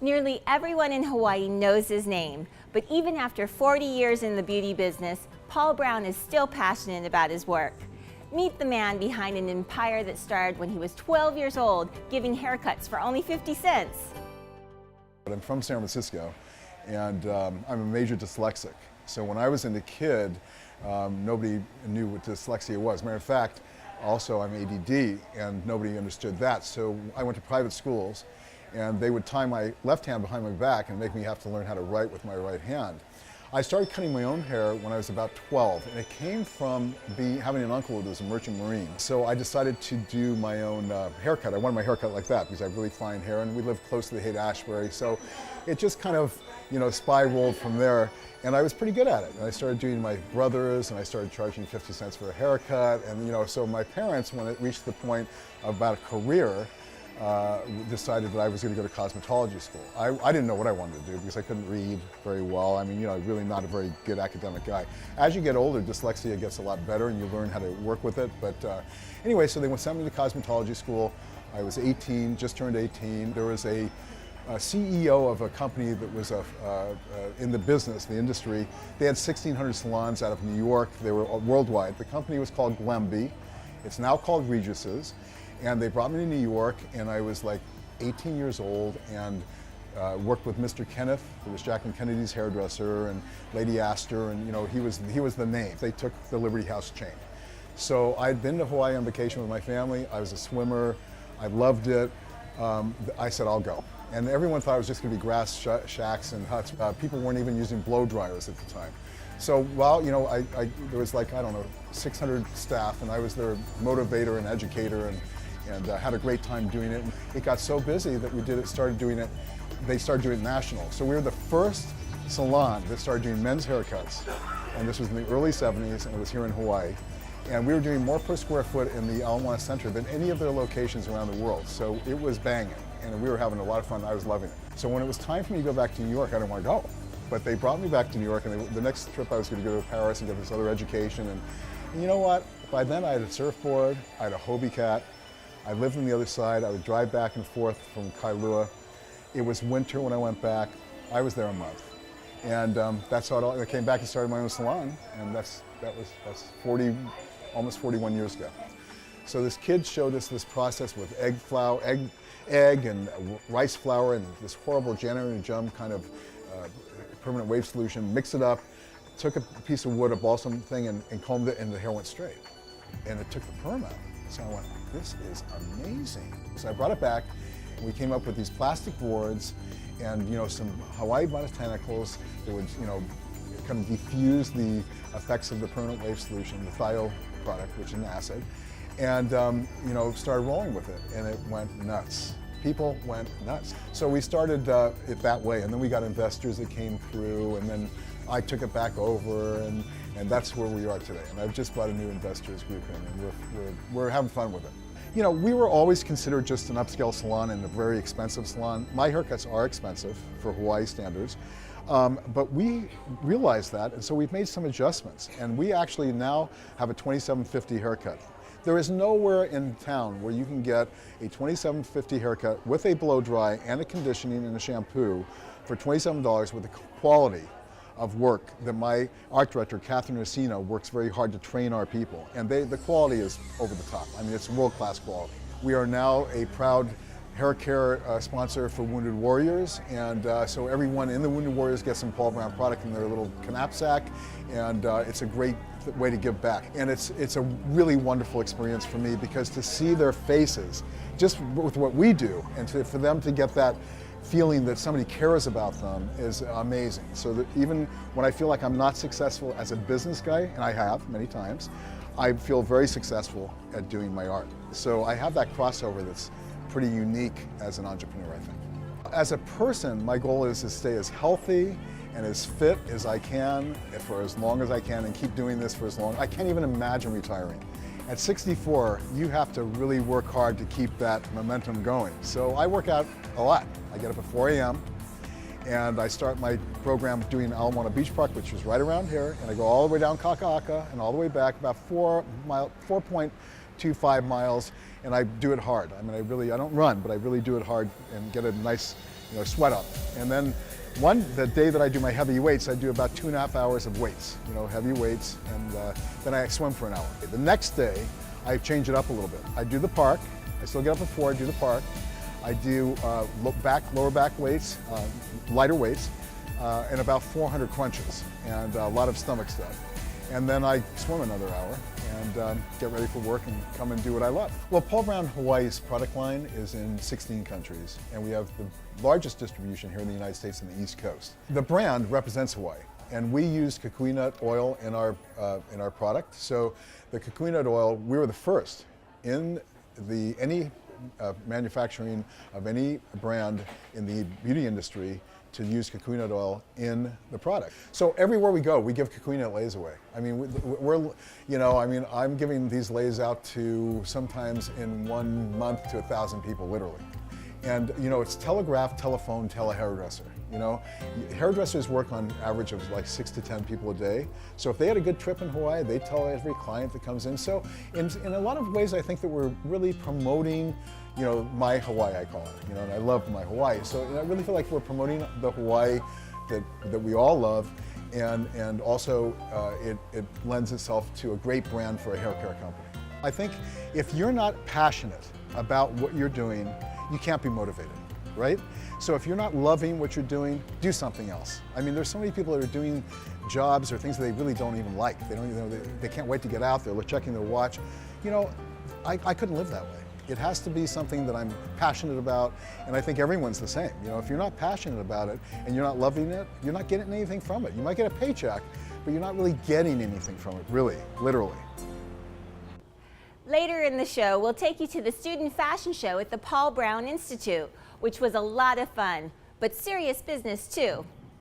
Nearly everyone in Hawaii knows his name, but even after 40 years in the beauty business, Paul Brown is still passionate about his work. Meet the man behind an empire that started when he was 12 years old, giving haircuts for only 50 cents. I'm from San Francisco, and I'm a major dyslexic. So when I was a kid, nobody knew what dyslexia was. Matter of fact, also I'm ADD, and nobody understood that. So I went to private schools, and they would tie my left hand behind my back and make me have to learn how to write with my right hand. I started cutting my own hair when I was about 12, and it came from having an uncle who was a merchant marine. So I decided to do my own haircut. I wanted my haircut like that because I have really fine hair, and we live close to the Haight-Ashbury. So it just kind of, spiraled from there, and I was pretty good at it. And I started doing my brothers, and I started charging 50 cents for a haircut. And so my parents, when it reached the point about a career, decided that I was going to go to cosmetology school. I didn't know what I wanted to do because I couldn't read very well. I mean, really not a very good academic guy. As you get older, dyslexia gets a lot better and you learn how to work with it. But anyway, so they sent me to cosmetology school. I was 18, just turned 18. There was a CEO of a company that was in the business, the industry. They had 1,600 salons out of New York. They were worldwide. The company was called Glemby. It's now called Regis's. And they brought me to New York, and I was like 18 years old, and worked with Mr. Kenneth, who was Jacqueline Kennedy's hairdresser, and Lady Astor, and he was the name. They took the Liberty House chain. So I'd been to Hawaii on vacation with my family. I was a swimmer. I loved it. I said, I'll go. And everyone thought it was just going to be grass shacks and huts. People weren't even using blow dryers at the time. So while, there was like, 600 staff, and I was their motivator and educator, and had a great time doing it. It got so busy that they started doing it national. So we were the first salon that started doing men's haircuts. And this was in the early 70s, and it was here in Hawaii. And we were doing more per square foot in the Ala Moana Center than any of their locations around the world. So it was banging, and we were having a lot of fun. I was loving it. So when it was time for me to go back to New York, I didn't want to go. But they brought me back to New York, and the next trip I was going to go to Paris and get this other education. And you know what? By then I had a surfboard, I had a Hobie cat. I lived on the other side. I would drive back and forth from Kailua. It was winter when I went back. I was there a month. And that's how I came back and started my own salon. And that's almost 41 years ago. So this kid showed us this process with egg and rice flour and this horrible January jump kind of permanent wave solution, mixed it up, took a piece of wood, a balsam thing, and combed it, and the hair went straight. And it took the perm out. So I went, this is amazing. So I brought it back, and we came up with these plastic boards and some Hawaii botanicals that would kind of diffuse the effects of the permanent wave solution, the thio product, which is an acid, and started rolling with it, and it went nuts. People went nuts. So we started it that way, and then we got investors that came through, and then I took it back over, and that's where we are today. And I've just brought a new investors group in, and we're having fun with it. We were always considered just an upscale salon and a very expensive salon. My haircuts are expensive for Hawaii standards, but we realized that, and so we've made some adjustments. And we actually now have a $27.50 haircut. There is nowhere in town where you can get a $27.50 haircut with a blow dry and a conditioning and a shampoo for $27 with the quality of work that my art director, Catherine Orsino, works very hard to train our people. And the quality is over the top. I mean, it's world-class quality. We are now a proud hair care sponsor for Wounded Warriors, and so everyone in the Wounded Warriors gets some Paul Brown product in their little knapsack, and it's a great way to give back. And it's a really wonderful experience for me, because to see their faces, just with what we do, and for them to get that feeling that somebody cares about them is amazing. So that even when I feel like I'm not successful as a business guy, and I have many times, I feel very successful at doing my art. So I have that crossover that's pretty unique as an entrepreneur, I think. As a person, my goal is to stay as healthy and as fit as I can for as long as I can, and keep doing this for as long. I can't even imagine retiring. At 64, you have to really work hard to keep that momentum going. So I work out a lot. I get up at 4 a.m. and I start my program doing Ala Moana Beach Park, which is right around here, and I go all the way down Kaka'aka and all the way back, about 4.25 miles, and I do it hard. I mean, I don't run, but I really do it hard and get a nice sweat up. And then the day that I do my heavy weights, I do about 2.5 hours of weights, heavy weights, and then I swim for an hour. The next day, I change it up a little bit. I do the park. I still get up at 4, I do the park. I do lower back weights, lighter weights, and about 400 crunches, and a lot of stomach stuff. And then I swim another hour and get ready for work and come and do what I love. Well, Paul Brown Hawaii's product line is in 16 countries, and we have the largest distribution here in the United States on the East Coast. The brand represents Hawaii, and we use kukui nut oil in our product. So the kukui nut oil, we were the first in any manufacturing of any brand in the beauty industry to use kukui nut oil in the product. So everywhere we go, we give kukui nut lays away. I mean, I'm giving these lays out to sometimes in 1 month to 1,000 people, literally. And it's telegraph, telephone, telehairdresser. Hairdressers work on average of like 6 to 10 people a day. So if they had a good trip in Hawaii, they tell every client that comes in. So in a lot of ways, I think that we're really promoting, my Hawaii, I call it. And I love my Hawaii. So I really feel like we're promoting the Hawaii that we all love, and also it lends itself to a great brand for a hair care company. I think if you're not passionate about what you're doing, you can't be motivated, right? So if you're not loving what you're doing, do something else. I mean, there's so many people that are doing jobs or things that they really don't even like. They can't wait to get out there. They're checking their watch. I couldn't live that way. It has to be something that I'm passionate about, and I think everyone's the same. If you're not passionate about it and you're not loving it, you're not getting anything from it. You might get a paycheck, but you're not really getting anything from it, really, literally. Later in the show, we'll take you to the student fashion show at the Paul Brown Institute, which was a lot of fun, but serious business too.